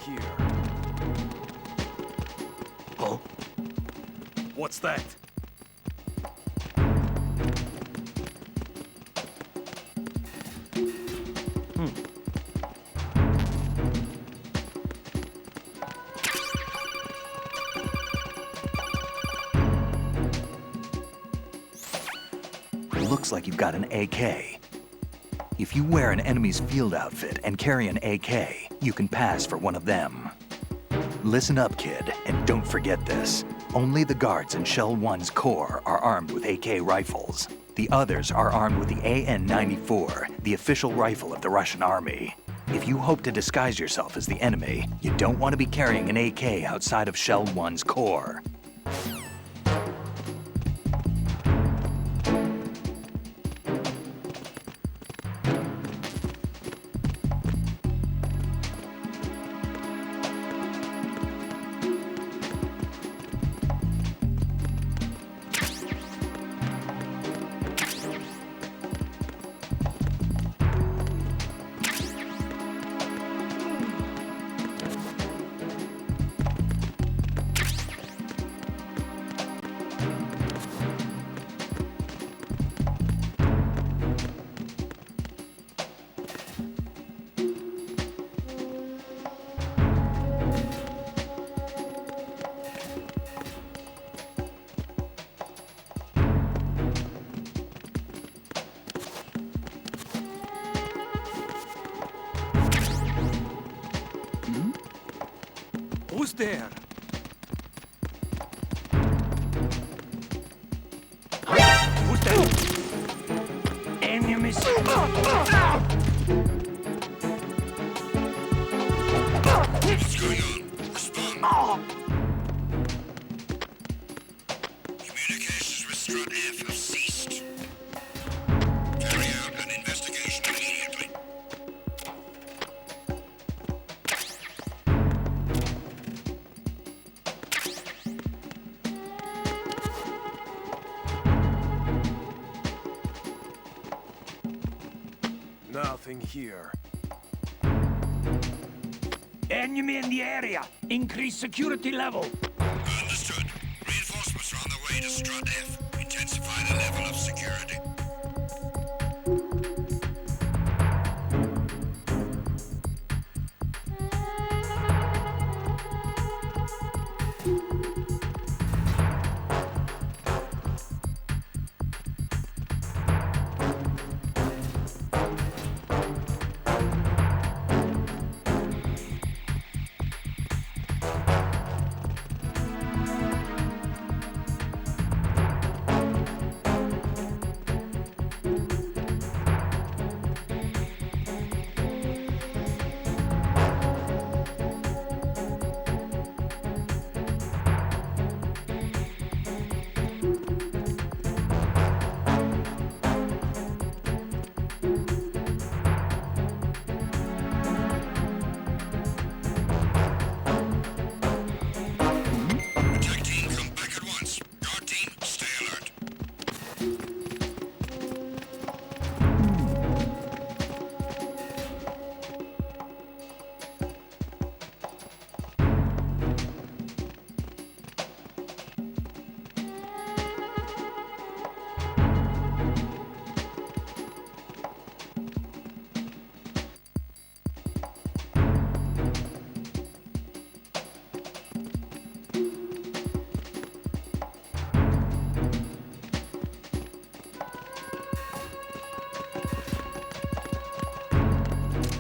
here. Huh? What's that? Looks like you've got an AK. If you wear an enemy's field outfit and carry an AK, you can pass for one of them. Listen up, kid, and don't forget this. Only the guards in Shell 1's core are armed with AK rifles. The others are armed with the AN-94, the official rifle of the Russian army. If you hope to disguise yourself as the enemy, you don't want to be carrying an AK outside of Shell 1's core. Who's there? Who's there? Enemies! What's going on? Respond. Communications with Strut F have ceased. Carry out an investigation immediately. Nothing here. Enemy in the area! Increase security level! Understood. Reinforcements are on the way to Strut F. Intensify the level of security. Attack team, come back at once. Guard team, stay alert.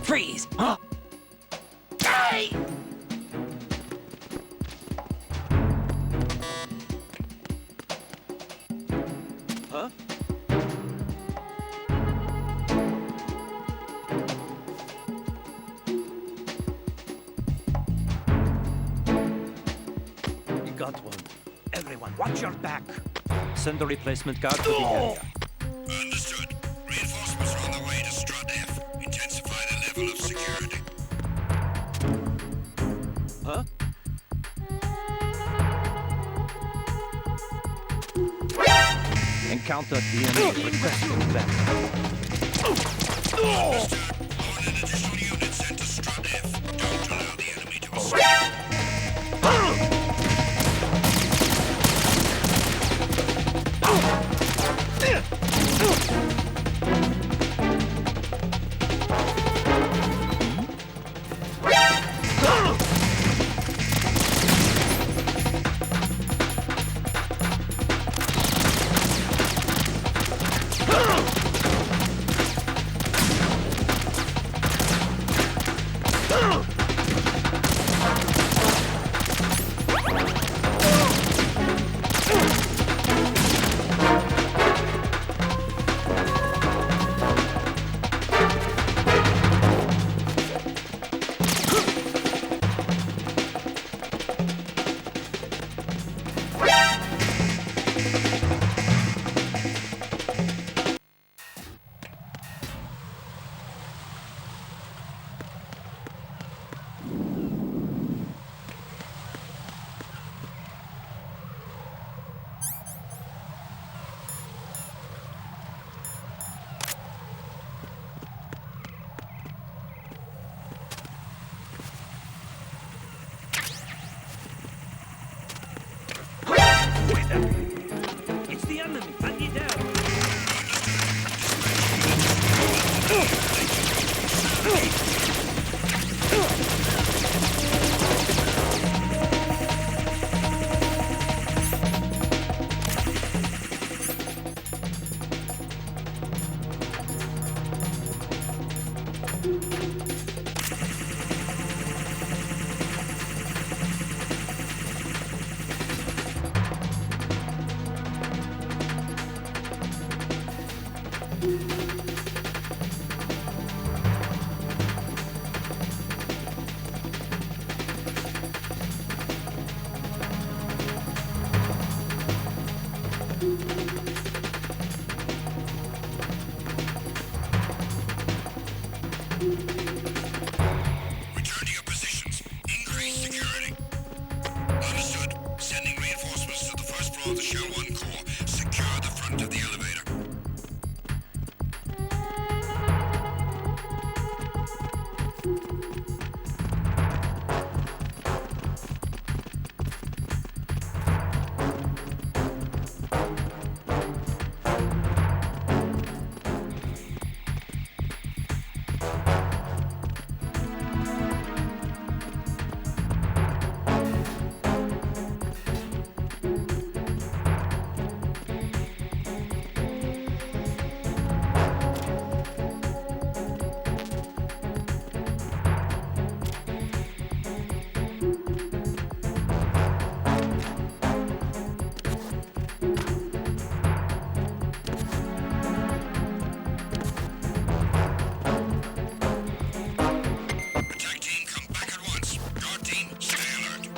Freeze! Huh? Die! Huh? We got one. Everyone, watch your back. Send a replacement guard to the area. Understood. Reinforcements are on the way to Strut F. Intensify the level of security. Huh? Encounter DNA requesting back. Understood. On an additional unit sent to Strut F. Don't allow the enemy to escape. escape. It's the enemy. I need help. Return to your positions. Increase security. Understood. Sending reinforcements to the first floor of the Shell 1 core. Secure the front of the elevator. Attack team, come back at once. Guard team, stay alert.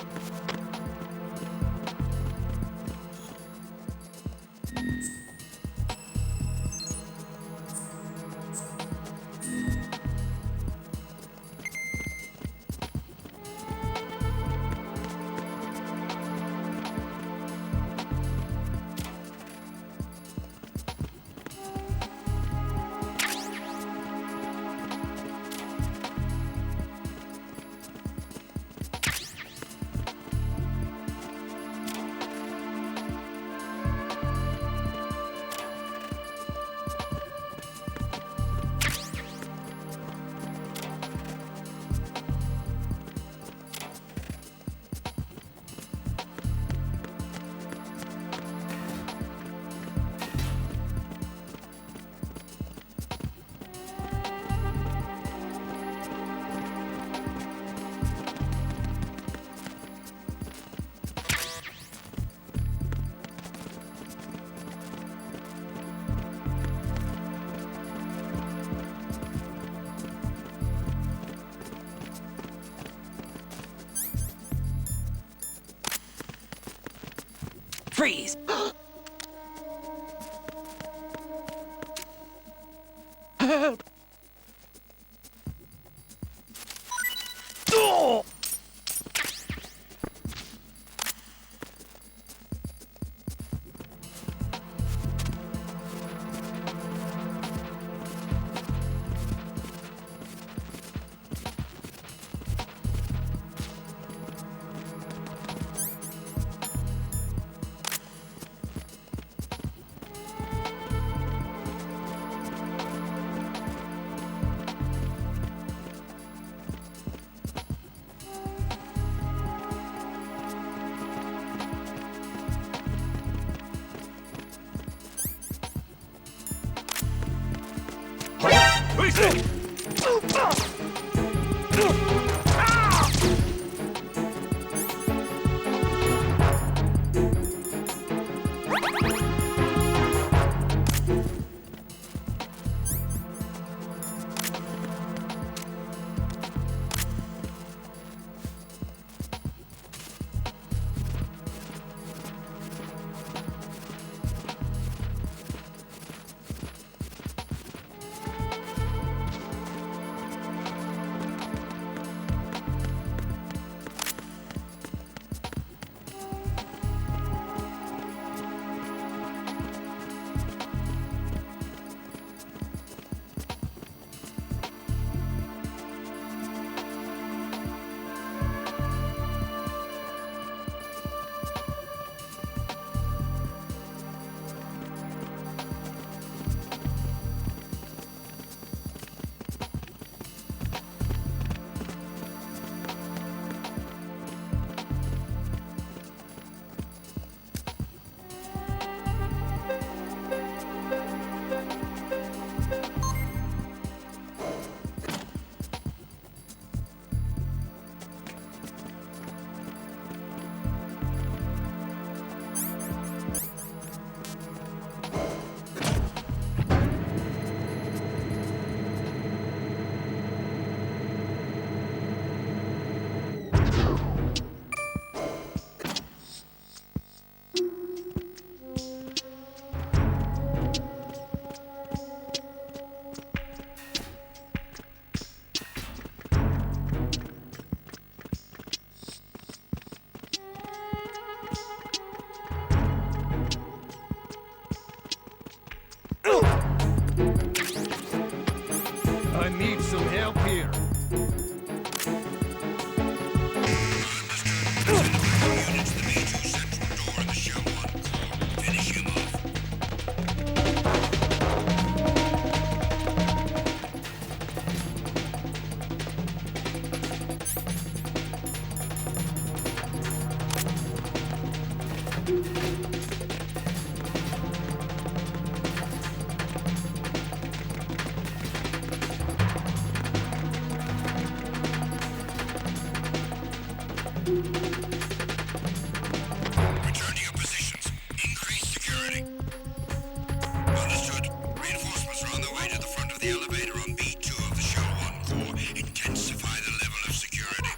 Freeze! Help! Oh! Poison! I need some help here. Units to the major central door in the Shell 1 core. Finish him off. Return to your positions. Increase security. Understood. Reinforcements are on their way to the front of the elevator on B2 of the Shell 1 core. Intensify the level of security.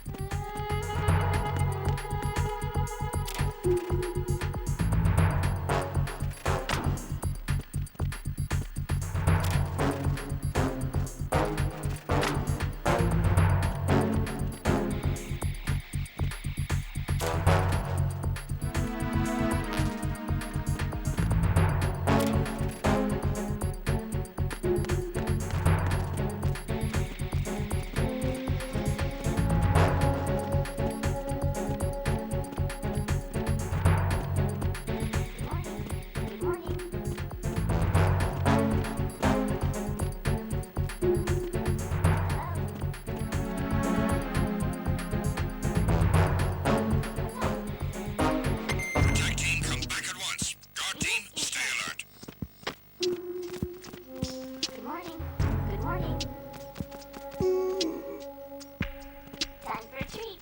Attack team, come back at once. Guard team, stay alert. Good morning. Good morning. Time for a treat.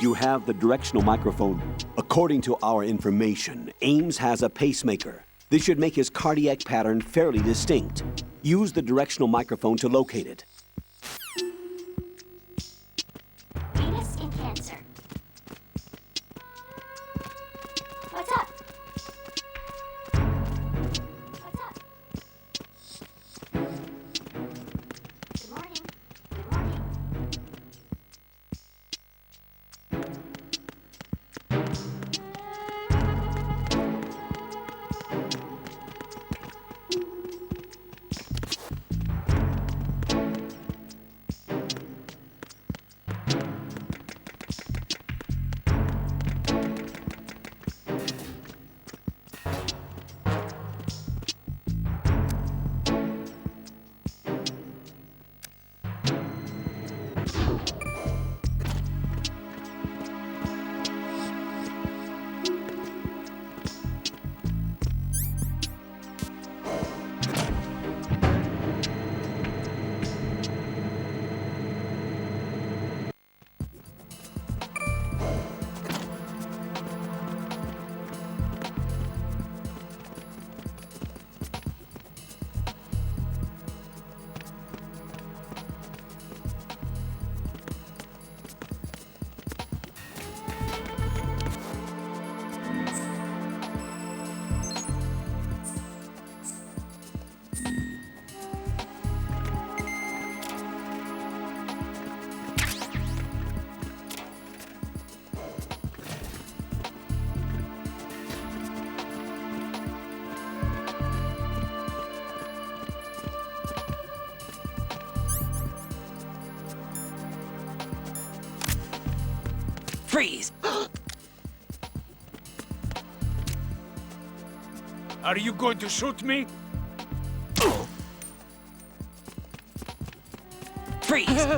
You have the directional microphone. According to our information, Ames has a pacemaker. This should make his cardiac pattern fairly distinct. Use the directional microphone to locate it. Venus in Cancer. What's up? What's up? Good morning. Good morning. Freeze! Are you going to shoot me? Freeze!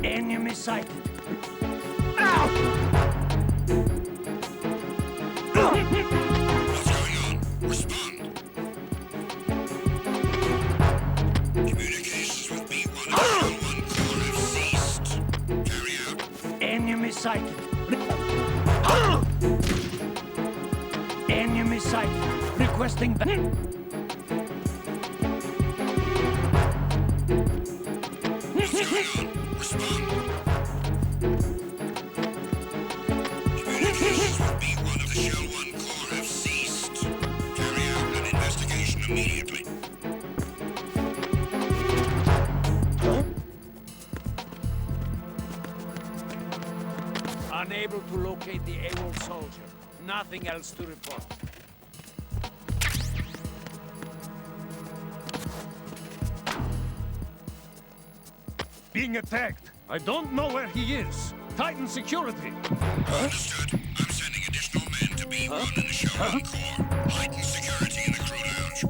Enemy sighted. What's going on? Respond. Communications with B1 and Shell 1 core have ceased. Carry out. Enemy sighted. Enemy sighted. Requesting back. What's going on? Respond. Communications with B1 of the Shell 1 core have ceased. Carry out an investigation immediately. Unable to locate the AWOL soldier. Nothing else to report. Being attacked. I don't know where he is. Titan security. Understood. I'm sending additional men to B1 and the Shell 1 core. Heighten security in the crew lounge.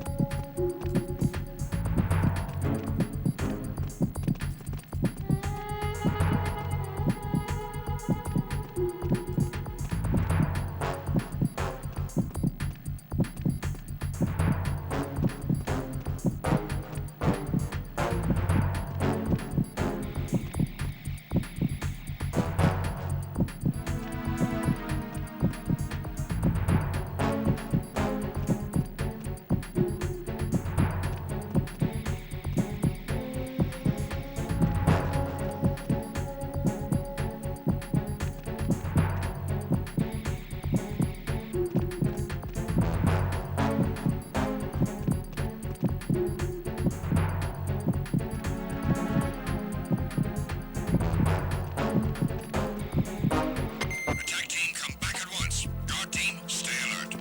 Attack team, come back at once. Guard team, stay alert.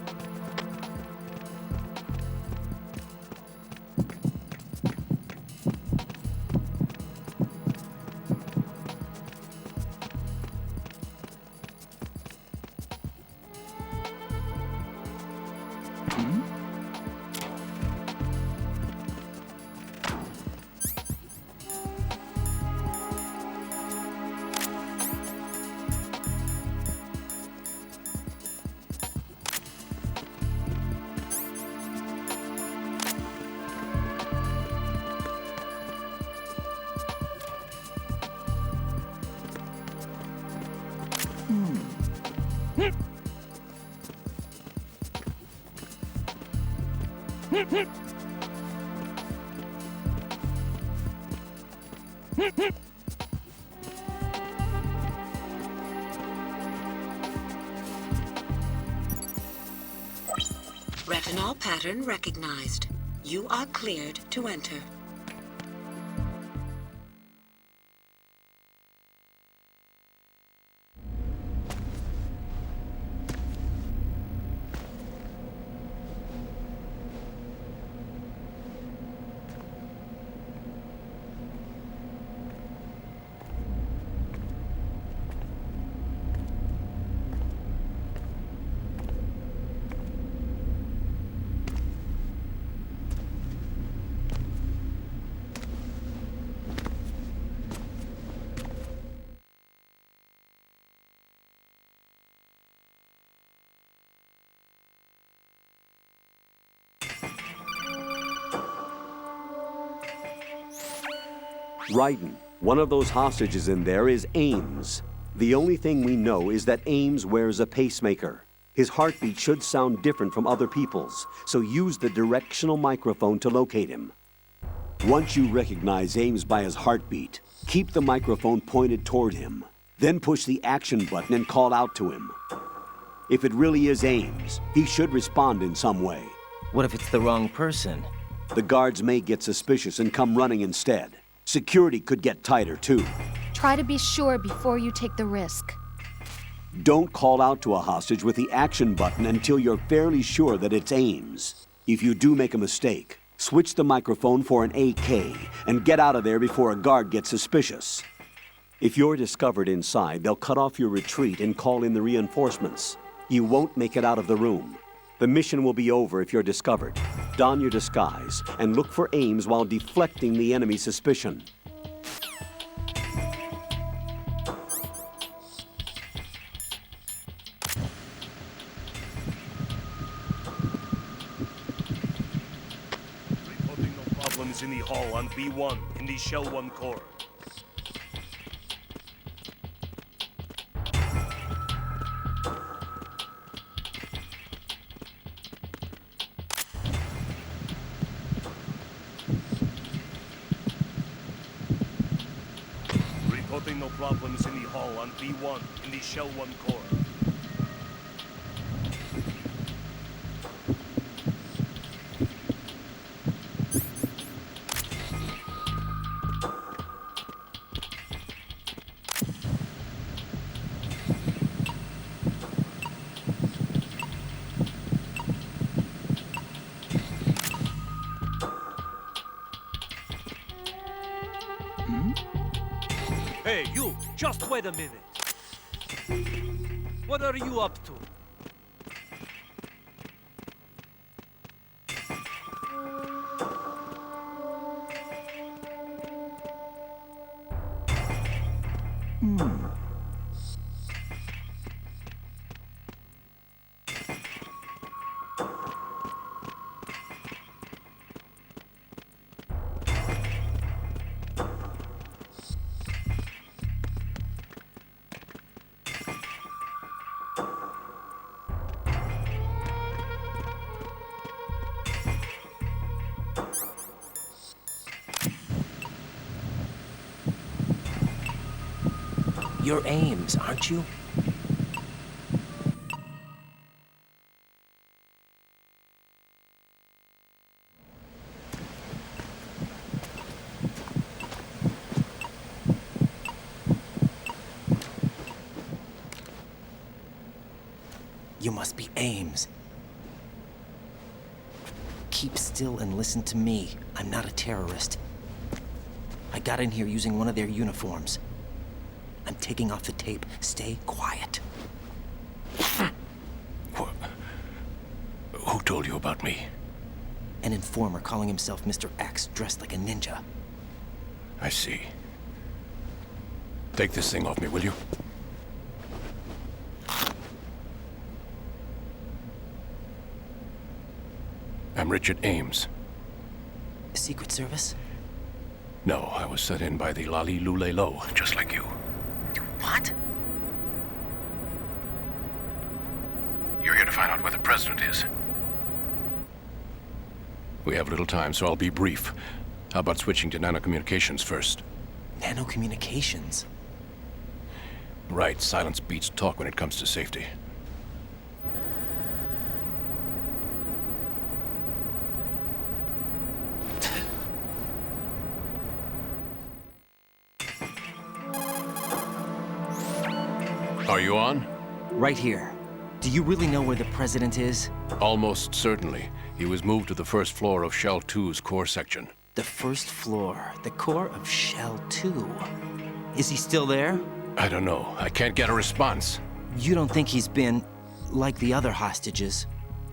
Retinol pattern recognized. You are cleared to enter. Raiden, one of those hostages in there is Ames. The only thing we know is that Ames wears a pacemaker. His heartbeat should sound different from other people's, so use the directional microphone to locate him. Once you recognize Ames by his heartbeat, keep the microphone pointed toward him. Then push the action button and call out to him. If it really is Ames, he should respond in some way. What if it's the wrong person? The guards may get suspicious and come running instead. Security could get tighter, too. Try to be sure before you take the risk. Don't call out to a hostage with the action button until you're fairly sure that it's Ames. If you do make a mistake, switch the microphone for an AK and get out of there before a guard gets suspicious. If you're discovered inside, they'll cut off your retreat and call in the reinforcements. You won't make it out of the room. The mission will be over if you're discovered. Don your disguise and look for Ames while deflecting the enemy's suspicion. Reporting no problems in the hall on B1 in the Shell 1 core. Reporting no problems in the hall on B1 in the Shell 1 core. Hey, you! Just wait a minute. What are you up to? You're Ames, aren't you? You must be Ames. Keep still and listen to me. I'm not a terrorist. I got in here using one of their uniforms. I'm taking off the tape. Stay quiet. Who told you about me? An informer calling himself Mr. X, dressed like a ninja. I see. Take this thing off me, will you? I'm Richard Ames. Secret Service? No, I was set in by the Lali Lule Lo, just like you. You what? You're here to find out where the president is. We have little time, so I'll be brief. How about switching to nanocommunications first? Nanocommunications? Right, silence beats talk when it comes to safety. Are you on? Right here. Do you really know where the president is? Almost certainly. He was moved to the first floor of Shell 2's core section. The first floor, the core of Shell 2. Is he still there? I don't know. I can't get a response. You don't think he's been like the other hostages?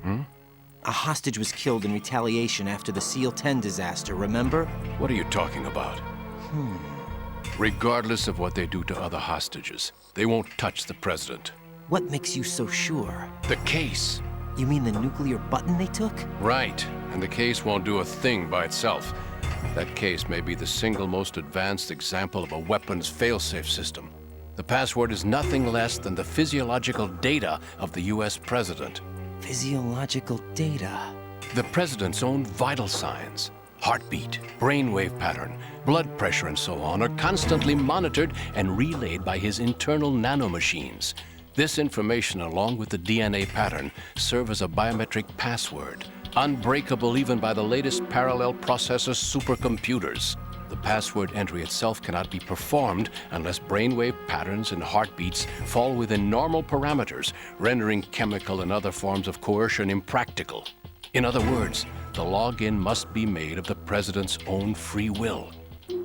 A hostage was killed in retaliation after the SEAL 10 disaster, remember? What are you talking about? Regardless of what they do to other hostages, they won't touch the president. What makes you so sure? The case. You mean the nuclear button they took? Right. And the case won't do a thing by itself. That case may be the single most advanced example of a weapons failsafe system. The password is nothing less than the physiological data of the US president. Physiological data? The president's own vital signs, heartbeat, brainwave pattern, blood pressure, and so on, are constantly monitored and relayed by his internal nanomachines. This information, along with the DNA pattern, serve as a biometric password, unbreakable even by the latest parallel processor supercomputers. The password entry itself cannot be performed unless brainwave patterns and heartbeats fall within normal parameters, rendering chemical and other forms of coercion impractical. In other words, the login must be made of the president's own free will.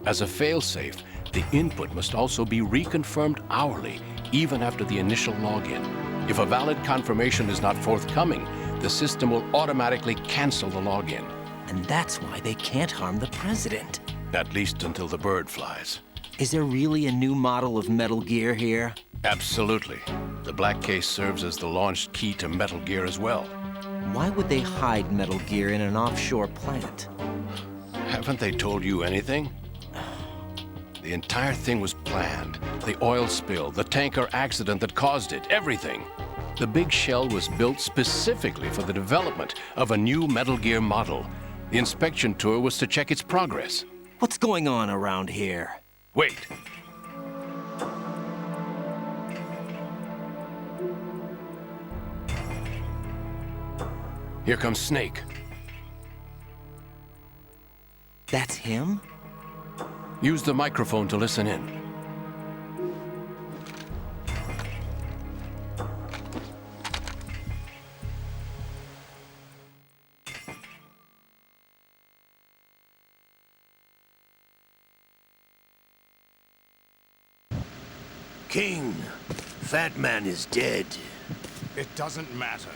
As a failsafe, the input must also be reconfirmed hourly, even after the initial login. If a valid confirmation is not forthcoming, the system will automatically cancel the login. And that's why they can't harm the president. At least until the bird flies. Is there really a new model of Metal Gear here? Absolutely. The black case serves as the launch key to Metal Gear as well. Why would they hide Metal Gear in an offshore plant? Haven't they told you anything? The entire thing was planned. The oil spill, the tanker accident that caused it, everything. The big shell was built specifically for the development of a new Metal Gear model. The inspection tour was to check its progress. What's going on around here? Wait. Here comes Snake. That's him? Use the microphone to listen in. King, Fat Man is dead. It doesn't matter.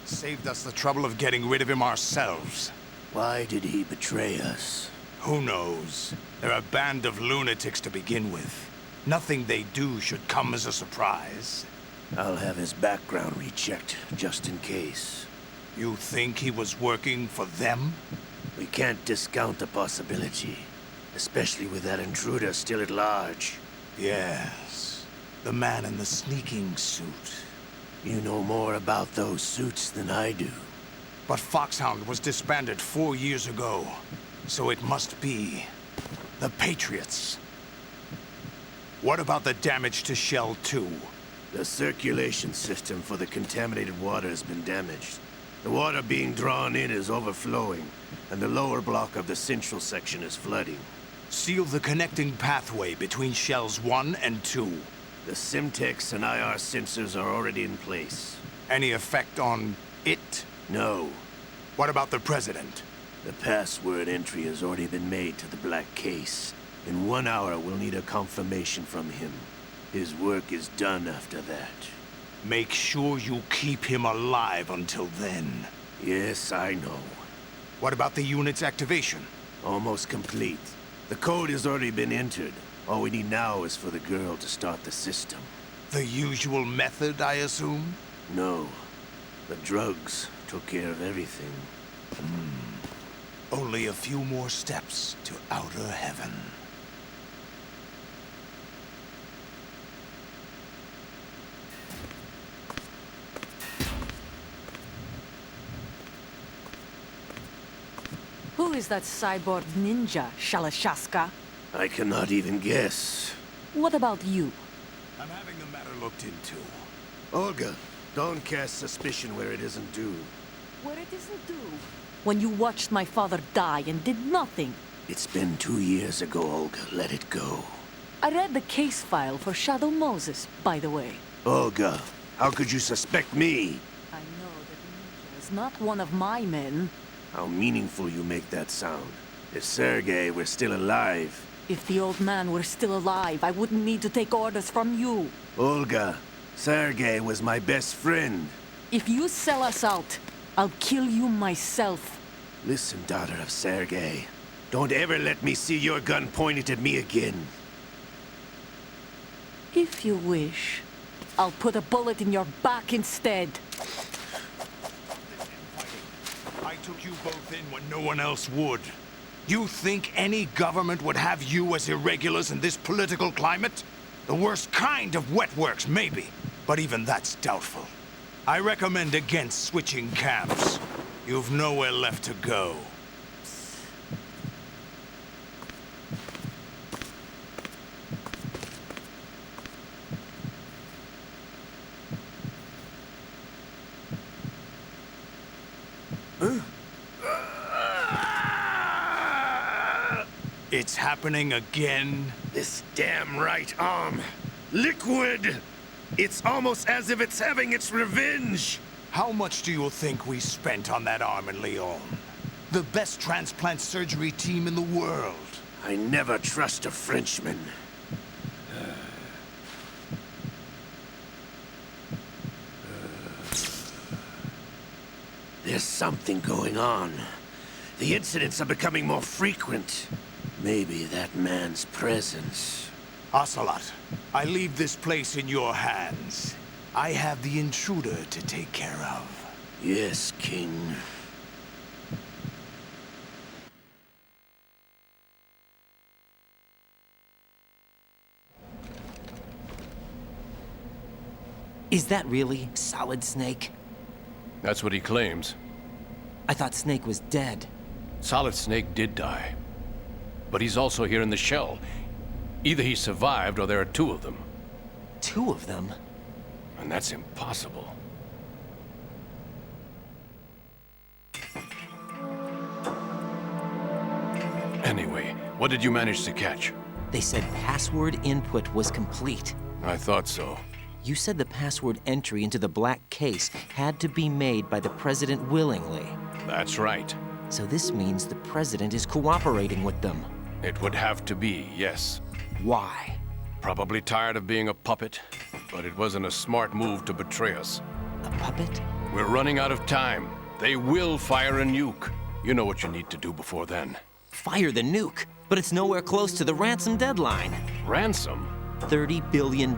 Saved us the trouble of getting rid of him ourselves. Why did he betray us? Who knows? They're a band of lunatics to begin with. Nothing they do should come as a surprise. I'll have his background rechecked, just in case. You think he was working for them? We can't discount the possibility, especially with that intruder still at large. Yes. The man in the sneaking suit. You know more about those suits than I do. But Foxhound was disbanded 4 years ago. So it must be the Patriots. What about the damage to Shell 2? The circulation system for the contaminated water has been damaged. The water being drawn in is overflowing, and the lower block of the central section is flooding. Seal the connecting pathway between Shells 1 and 2. The Simtex and IR sensors are already in place. Any effect on it? No. What about the President? The password entry has already been made to the black case. In 1 hour, we'll need a confirmation from him. His work is done after that. Make sure you keep him alive until then. Yes, I know. What about the unit's activation? Almost complete. The code has already been entered. All we need now is for the girl to start the system. The usual method, I assume? No. The drugs took care of everything. Only a few more steps to outer heaven. Who is that cyborg ninja, Shalashaska? I cannot even guess. What about you? I'm having the matter looked into. Olga, don't cast suspicion where it isn't due. Where it isn't due? When you watched my father die and did nothing. It's been 2 years ago, Olga. Let it go. I read the case file for Shadow Moses, by the way. Olga, how could you suspect me? I know that Ninja is not one of my men. How meaningful you make that sound. If Sergei were still alive... If the old man were still alive, I wouldn't need to take orders from you. Olga, Sergei was my best friend. If you sell us out, I'll kill you myself. Listen, daughter of Sergei. Don't ever let me see your gun pointed at me again. If you wish, I'll put a bullet in your back instead. I took you both in when no one else would. You think any government would have you as irregulars in this political climate? The worst kind of wet works, maybe. But even that's doubtful. I recommend against switching camps. You've nowhere left to go. It's happening again? This damn right arm. Liquid! It's almost as if it's having its revenge! How much do you think we spent on that arm in Lyon? The best transplant surgery team in the world. I never trust a Frenchman. There's something going on. The incidents are becoming more frequent. Maybe that man's presence. Ocelot, I leave this place in your hands. I have the intruder to take care of. Yes, King. Is that really Solid Snake? That's what he claims. I thought Snake was dead. Solid Snake did die. But he's also here in the shell. Either he survived or there are two of them. Two of them? And that's impossible. Anyway, what did you manage to catch? They said password input was complete. I thought so. You said the password entry into the black case had to be made by the president willingly. That's right. So this means the president is cooperating with them. It would have to be, yes. Why? Probably tired of being a puppet, but it wasn't a smart move to betray us. A puppet? We're running out of time. They will fire a nuke. You know what you need to do before then. Fire the nuke? But it's nowhere close to the ransom deadline. Ransom? $30 billion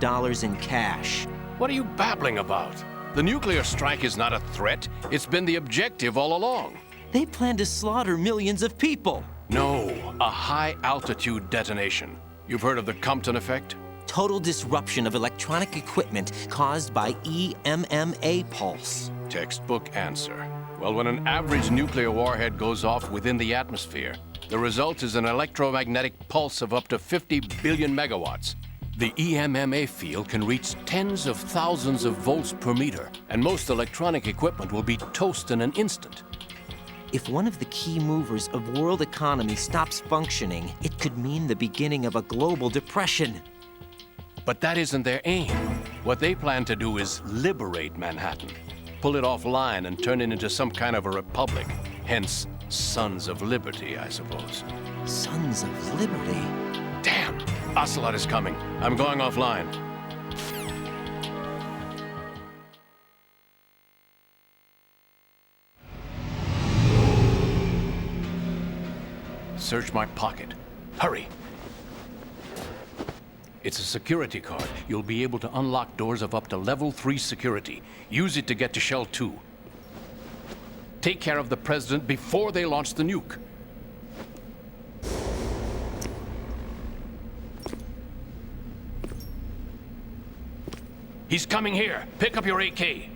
in cash. What are you babbling about? The nuclear strike is not a threat. It's been the objective all along. They plan to slaughter millions of people. No, a high-altitude detonation. You've heard of the Compton effect? Total disruption of electronic equipment caused by EMMA pulse. Textbook answer. Well, when an average nuclear warhead goes off within the atmosphere, the result is an electromagnetic pulse of up to 50 billion megawatts. The EMMA field can reach tens of thousands of volts per meter, and most electronic equipment will be toast in an instant. If one of the key movers of world economy stops functioning, it could mean the beginning of a global depression. But that isn't their aim. What they plan to do is liberate Manhattan, pull it offline and turn it into some kind of a republic. Hence, Sons of Liberty, I suppose. Sons of Liberty? Damn! Ocelot is coming. I'm going offline. Search my pocket. Hurry! It's a security card. You'll be able to unlock doors of up to level 3 security. Use it to get to Shell 2. Take care of the president before they launch the nuke. He's coming here. Pick up your AK.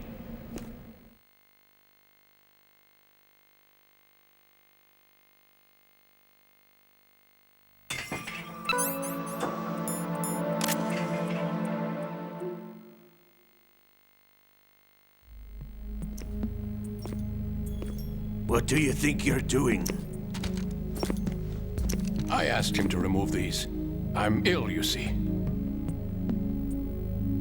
What do you think you're doing? I asked him to remove these. I'm ill, you see.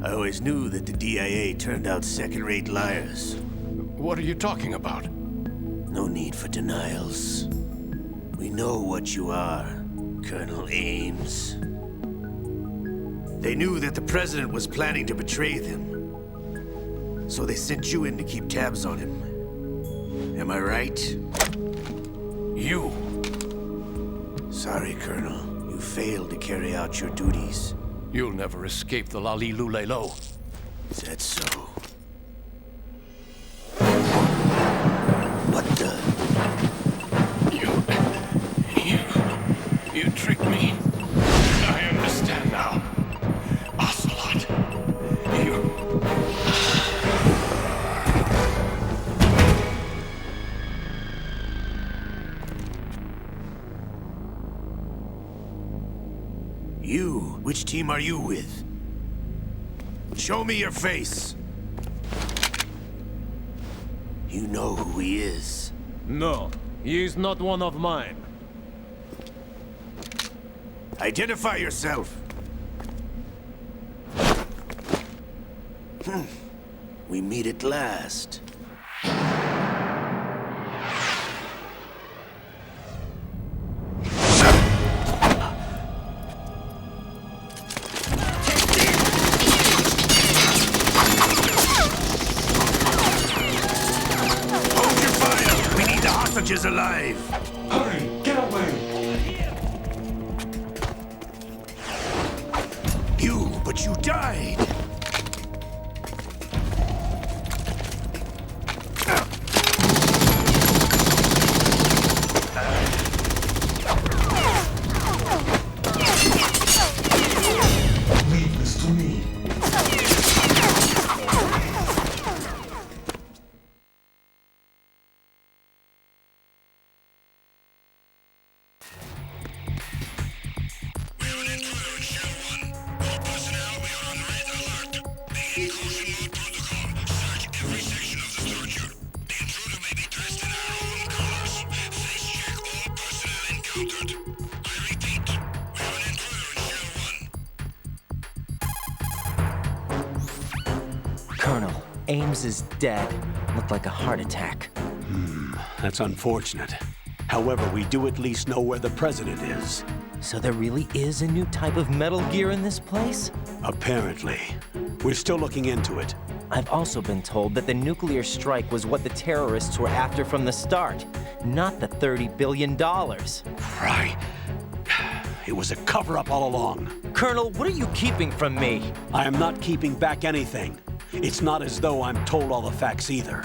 I always knew that the DIA turned out second-rate liars. What are you talking about? No need for denials. We know what you are, Colonel Ames. They knew that the president was planning to betray them. So they sent you in to keep tabs on him. Am I right? You. Sorry, Colonel. You failed to carry out your duties. You'll never escape the Lali-Lulelo. Is that so? What the? You You? Which team are you with? Show me your face. You know who he is. No, he is not one of mine. Identify yourself. We meet at last. Hold your fire! We need the hostages alive! Hurry, get away! But you died! Leave this to me. Colonel, Ames is dead. Looked like a heart attack. That's unfortunate. However, we do at least know where the president is. So there really is a new type of Metal Gear in this place? Apparently. We're still looking into it. I've also been told that the nuclear strike was what the terrorists were after from the start, not the $30 billion. Right. It was a cover-up all along. Colonel, what are you keeping from me? I am not keeping back anything. It's not as though I'm told all the facts either.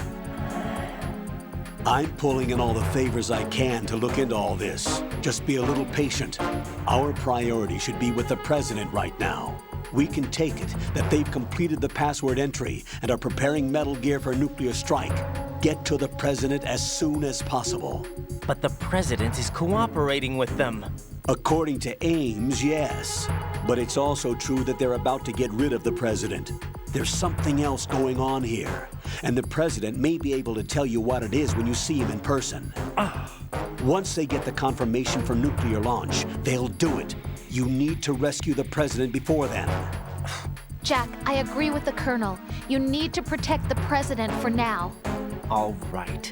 I'm pulling in all the favors I can to look into all this. Just be a little patient. Our priority should be with the president right now. We can take it that they've completed the password entry and are preparing Metal Gear for a nuclear strike. Get to the president as soon as possible. But the president is cooperating with them. According to Ames, yes. But it's also true that they're about to get rid of the president. There's something else going on here, and the president may be able to tell you what it is when you see him in person. Once they get the confirmation for nuclear launch, they'll do it. You need to rescue the president before then. Jack, I agree with the Colonel. You need to protect the President for now. All right.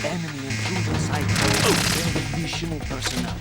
Enemy intruder site. Additional personnel.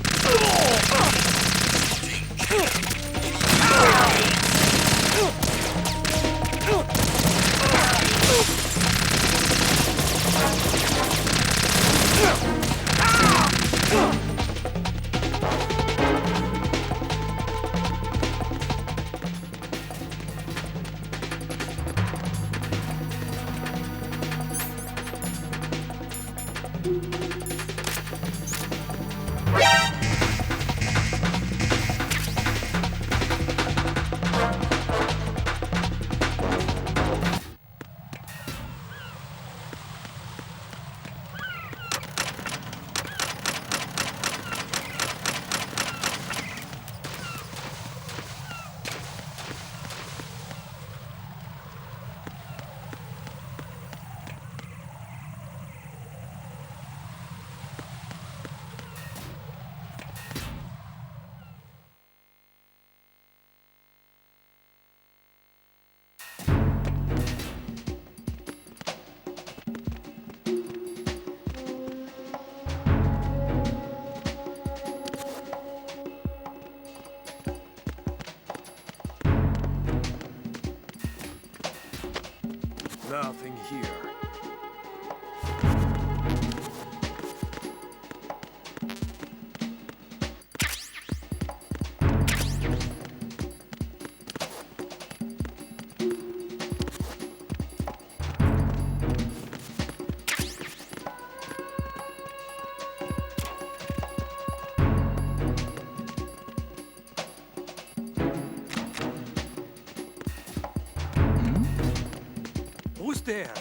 there?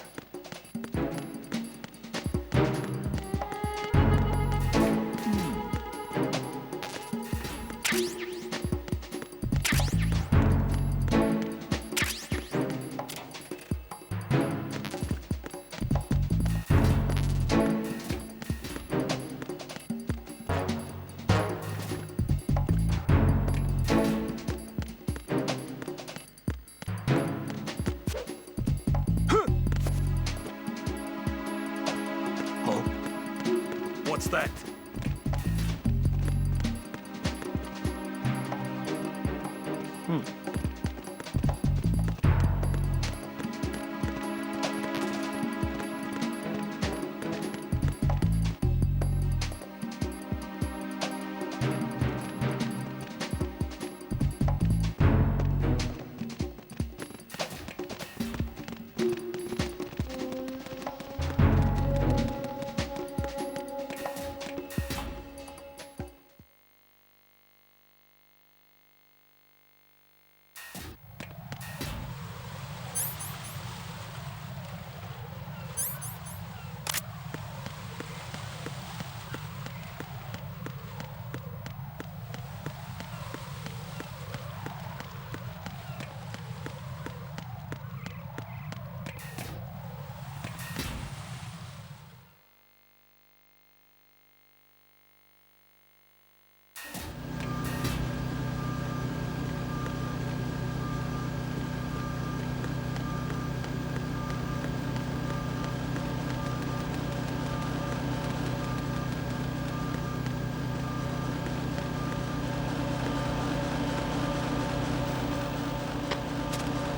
What's that?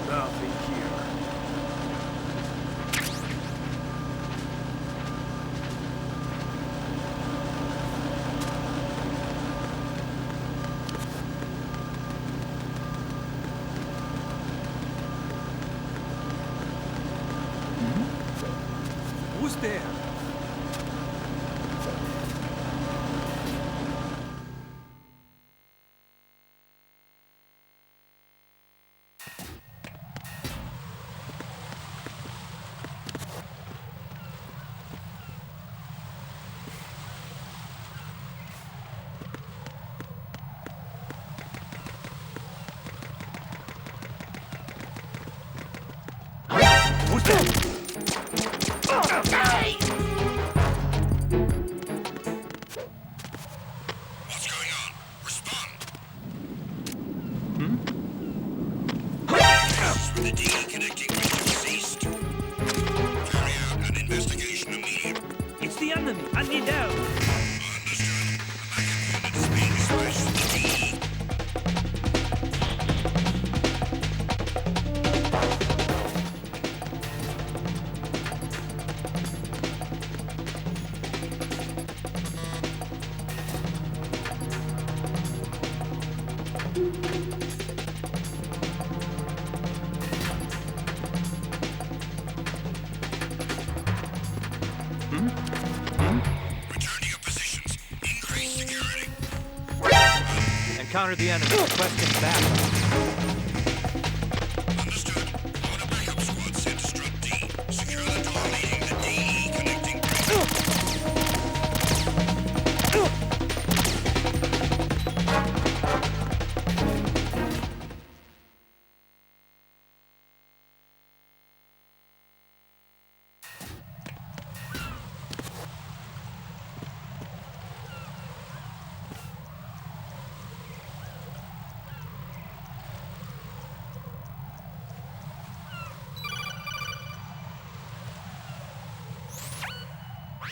Nothing here. Who's there? Who's there? What's going on? Respond. Cases with the DE connecting region ceased. Carry out an investigation immediately. It's the enemy. I need help. Understood. A backup unit is being dispatched to the DE. Return to your positions. Increase security. Encounter the enemy. Requesting backup. Understood. Order backup squad sent to Strut D. Secure the door leading the DE connecting.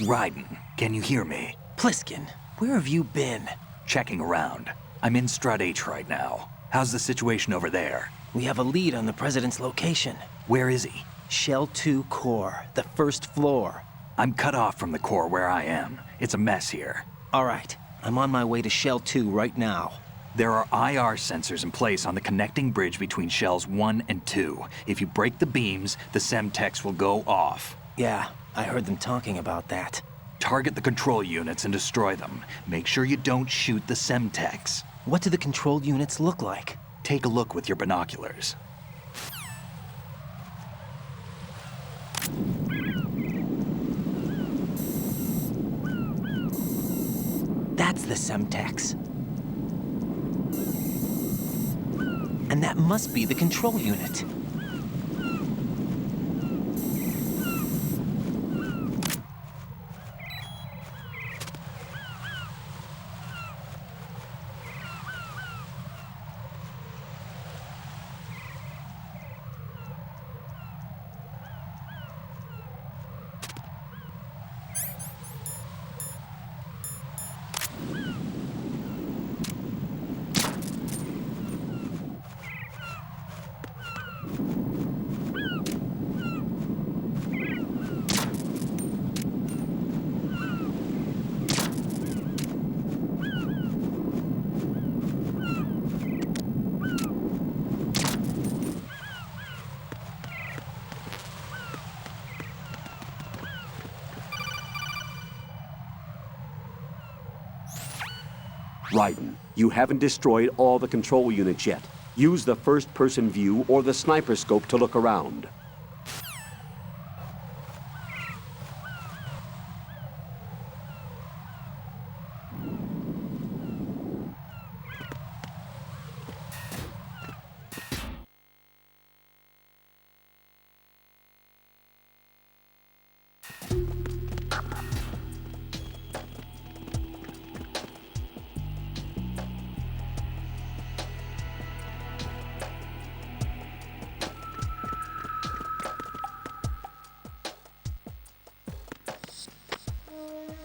Raiden, can you hear me? Pliskin, where have you been? Checking around. I'm in Strut H right now. How's the situation over there? We have a lead on the president's location. Where is he? Shell 2 core, the first floor. I'm cut off from the core where I am. It's a mess here. All right, I'm on my way to Shell 2 right now. There are IR sensors in place on the connecting bridge between Shells 1 and 2. If you break the beams, the Semtex will go off. Yeah, I heard them talking about that. Target the control units and destroy them. Make sure you don't shoot the Semtex. What do the control units look like? Take a look with your binoculars. That's the Semtex. And that must be the control unit. Raiden, you haven't destroyed all the control units yet. Use the first-person view or the sniper scope to look around.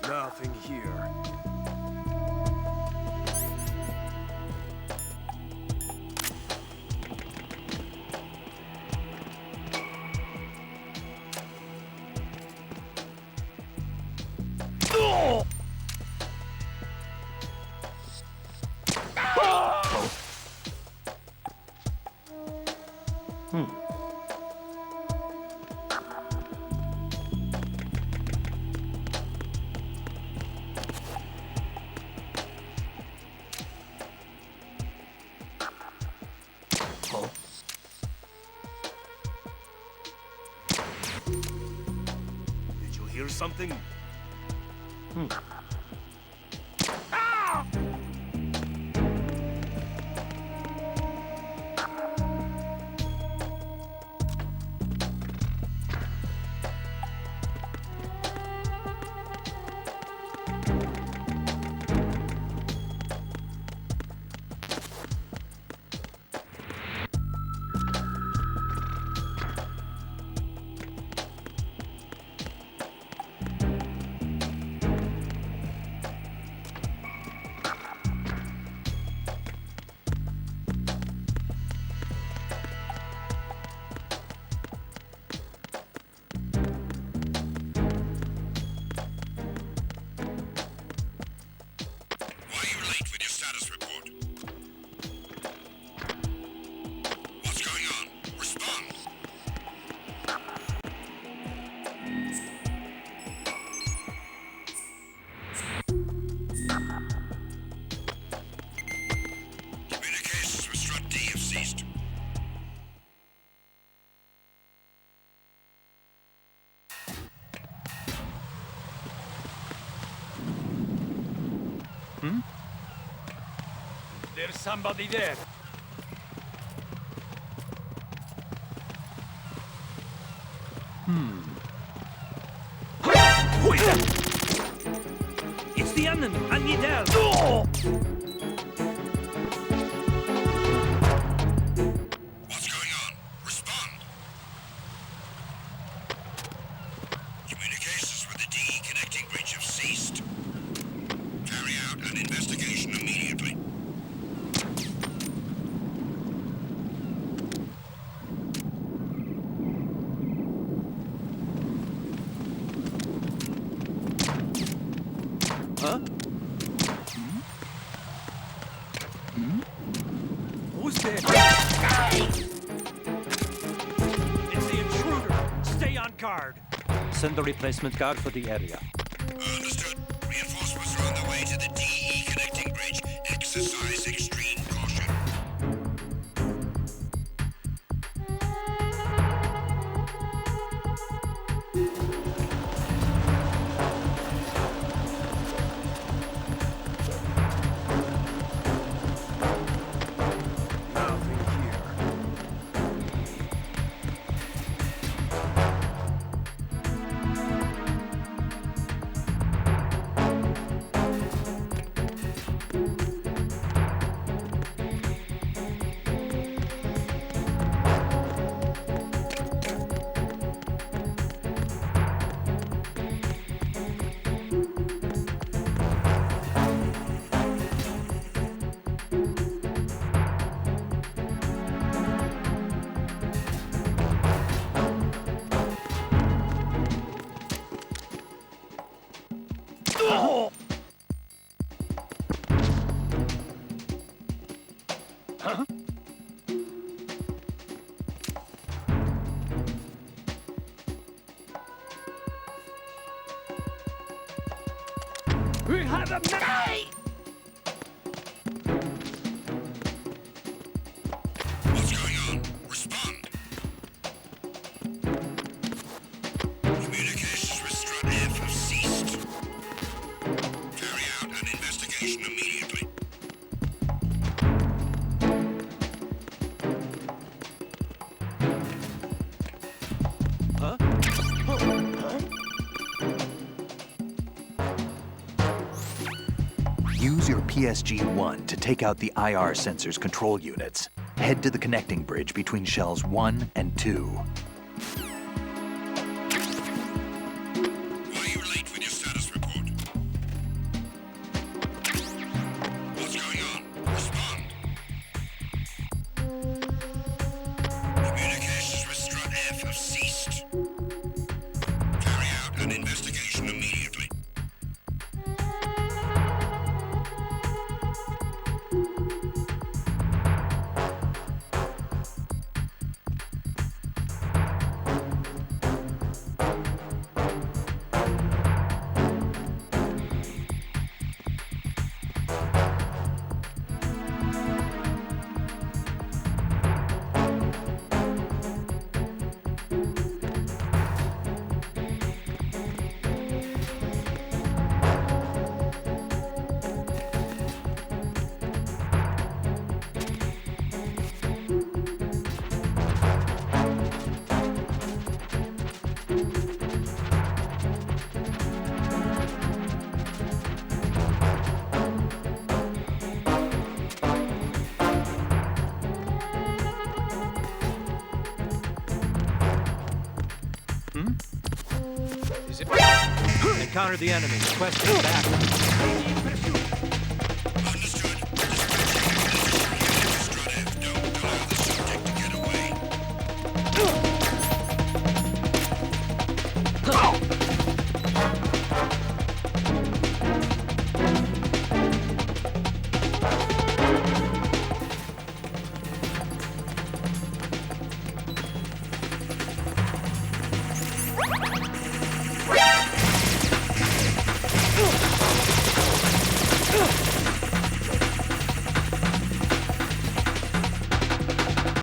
Nothing here. Did you hear something? There's somebody there. Who is that? It's the enemy. I need help. What's going on? Respond. Communications with the DE connecting bridge have ceased. Carry out an investigation immediately. Who's there? It's the intruder. Stay on guard. Send a replacement guard for the area. Understood. Reinforcements are on their way to the DE connecting bridge. Exercise extreme caution. We have a man! What's going on? Respond. Communications with Strut F have ceased. Carry out an investigation immediately. Use your PSG-1 to take out the IR sensor's control units. Head to the connecting bridge between shells 1 and 2. Why are you late with your status report? What's going on? Respond. Communications with Strut F have ceased. Carry out an investigation immediately. Encounter the enemy. Question back.